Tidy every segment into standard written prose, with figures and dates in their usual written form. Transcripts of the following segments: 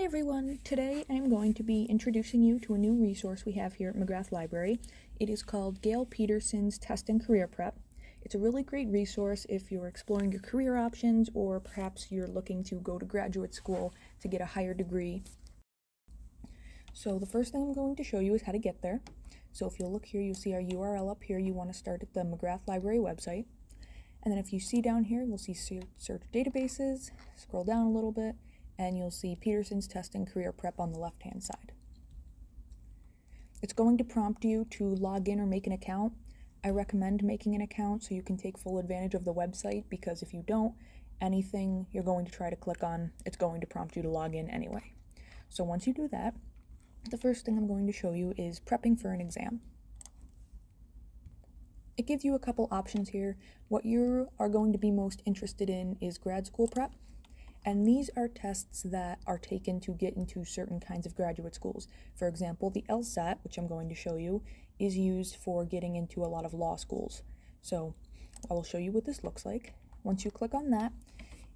everyone! Today I'm going to be introducing you to a new resource we have here at McGrath Library. It is called Gail Peterson's Test and Career Prep. It's a really great resource if you're exploring your career options or perhaps you're looking to go to graduate school to get a higher degree. So the first thing I'm going to show you is how to get there. So if you'll look here, you'll see our URL up here. You want to start at the McGrath Library website. And then if you see down here, you'll see search databases, scroll down a little bit, and you'll see Peterson's Test and Career Prep on the left-hand side. It's going to prompt you to log in or make an account. I recommend making an account so you can take full advantage of the website, because if you don't, anything you're going to try to click on, it's going to prompt you to log in anyway. So once you do that, the first thing I'm going to show you is prepping for an exam. It gives you a couple options here. What you are going to be most interested in is grad school prep. And these are tests that are taken to get into certain kinds of graduate schools. For example, the LSAT, which I'm going to show you, is used for getting into a lot of law schools. So I will show you what this looks like. Once you click on that,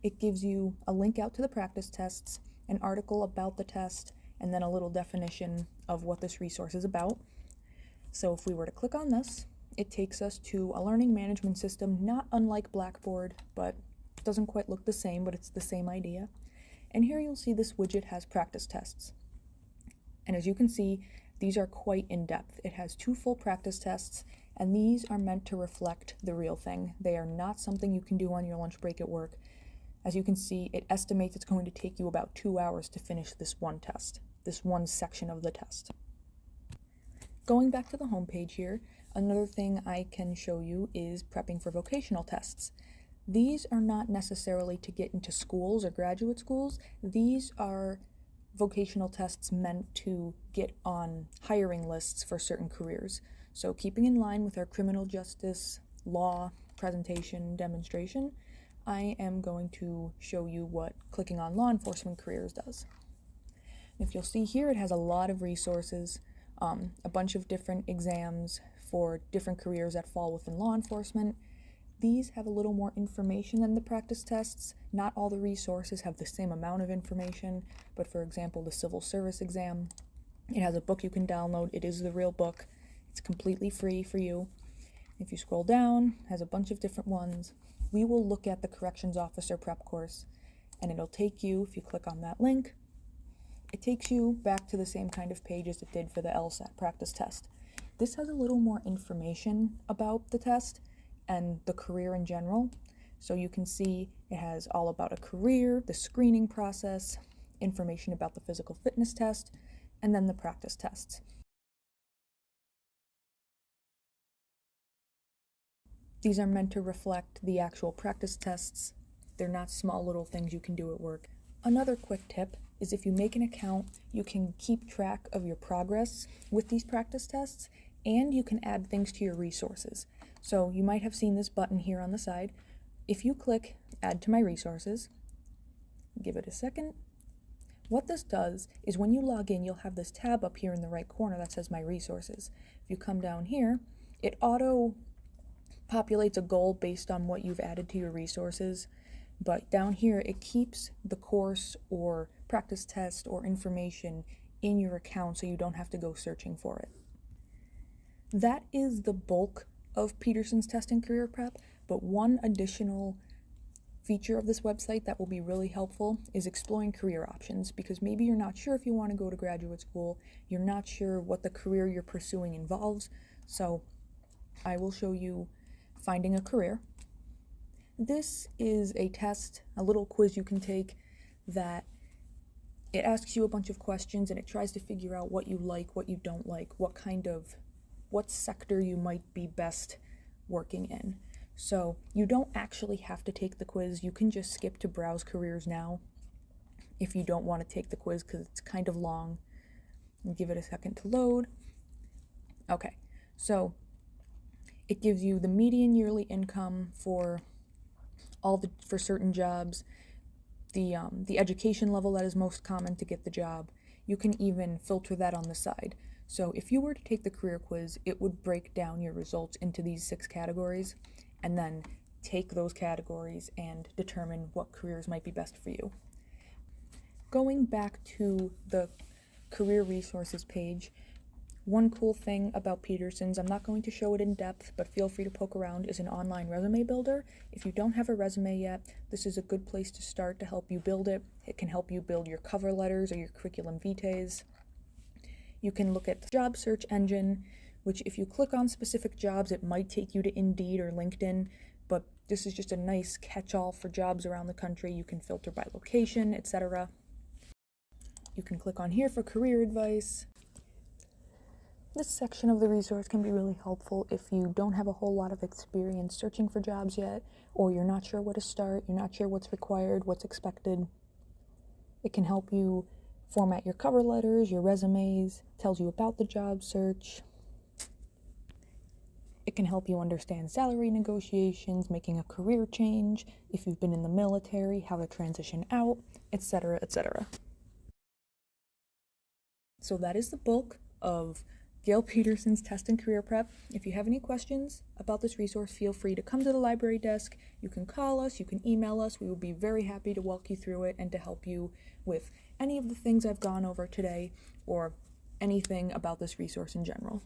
it gives you a link out to the practice tests, an article about the test, and then a little definition of what this resource is about. So if we were to click on this, it takes us to a learning management system, not unlike Blackboard, but doesn't quite look the same, but it's the same idea. And here you'll see this widget has practice tests. And as you can see, these are quite in-depth. It has 2 full practice tests, and these are meant to reflect the real thing. They are not something you can do on your lunch break at work. As you can see, it estimates it's going to take you about 2 hours to finish this one test, this one section of the test. Going back to the home page here, another thing I can show you is prepping for vocational tests. These are not necessarily to get into schools or graduate schools. These are vocational tests meant to get on hiring lists for certain careers. So keeping in line with our criminal justice, law, presentation, demonstration, I am going to show you what clicking on law enforcement careers does. If you'll see here, it has a lot of resources, a bunch of different exams for different careers that fall within law enforcement. These have a little more information than the practice tests. Not all the resources have the same amount of information, but for example, the civil service exam, it has a book you can download. It is the real book. It's completely free for you. If you scroll down, it has a bunch of different ones. We will look at the corrections officer prep course, and it'll take you, if you click on that link, it takes you back to the same kind of page as it did for the LSAT practice test. This has a little more information about the test and the career in general. So you can see it has all about a career, the screening process, information about the physical fitness test, and then the practice tests. These are meant to reflect the actual practice tests. They're not small little things you can do at work. Another quick tip is if you make an account, you can keep track of your progress with these practice tests, and you can add things to your resources. So you might have seen this button here on the side. If you click Add to My Resources, give it a second. What this does is when you log in, you'll have this tab up here in the right corner that says My Resources. If you come down here, it auto-populates a goal based on what you've added to your resources. But down here, it keeps the course or practice test or information in your account so you don't have to go searching for it. That is the bulk of Peterson's Test and Career Prep, but one additional feature of this website that will be really helpful is exploring career options, because maybe you're not sure if you want to go to graduate school, you're not sure what the career you're pursuing involves, so I will show you finding a career. This is a test, a little quiz you can take that it asks you a bunch of questions and it tries to figure out what you like, what you don't like, what sector you might be best working in. So you don't actually have to take the quiz. You can just skip to Browse Careers Now if you don't want to take the quiz because it's kind of long. And give it a second to load. Okay, so it gives you the median yearly income for certain jobs, the education level that is most common to get the job. You can even filter that on the side. So if you were to take the career quiz, it would break down your results into these 6 categories and then take those categories and determine what careers might be best for you. going back to the career resources page, one cool thing about Peterson's, I'm not going to show it in depth, but feel free to poke around, is an online resume builder. If you don't have a resume yet, this is a good place to start to help you build it. It can help you build your cover letters or your curriculum vitae. You can look at the job search engine, which if you click on specific jobs, it might take you to Indeed or LinkedIn, but this is just a nice catch-all for jobs around the country. You can filter by location, etc. You can click on here for career advice. This section of the resource can be really helpful if you don't have a whole lot of experience searching for jobs yet, or you're not sure where to start, you're not sure what's required, what's expected. It can help you format your cover letters, your resumes, tells you about the job search. It can help you understand salary negotiations, making a career change, if you've been in the military, how to transition out, etc., etc. So that is the bulk of Gail Peterson's Test and Career Prep. If you have any questions about this resource, feel free to come to the library desk. You can call us, you can email us. We will be very happy to walk you through it and to help you with any of the things I've gone over today or anything about this resource in general.